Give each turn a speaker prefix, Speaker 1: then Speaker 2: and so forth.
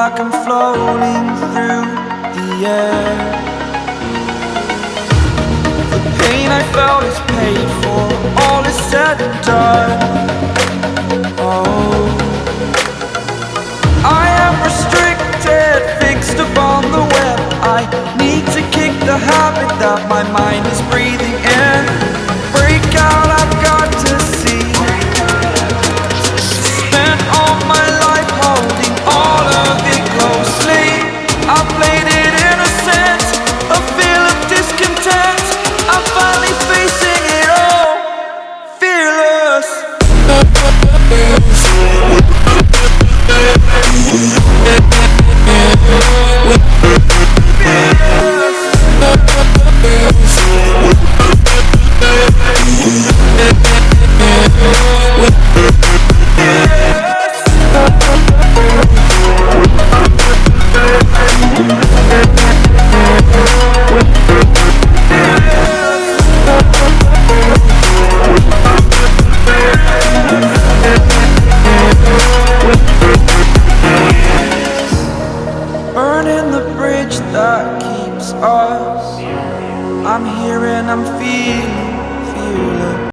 Speaker 1: like I'm floating through the air. The pain I felt is paid for, all is said and done. Oh, I am restricted, fixed upon the web. I need to kick the habit that my mind is breathing in. Break out, I've got to see. Spent all my life holding all of it closely. I played it innocent, a feel of discontent. I'm finally facing it all, fearless. Burning the bridge that keeps us. I'm here and I'm feeling fearless.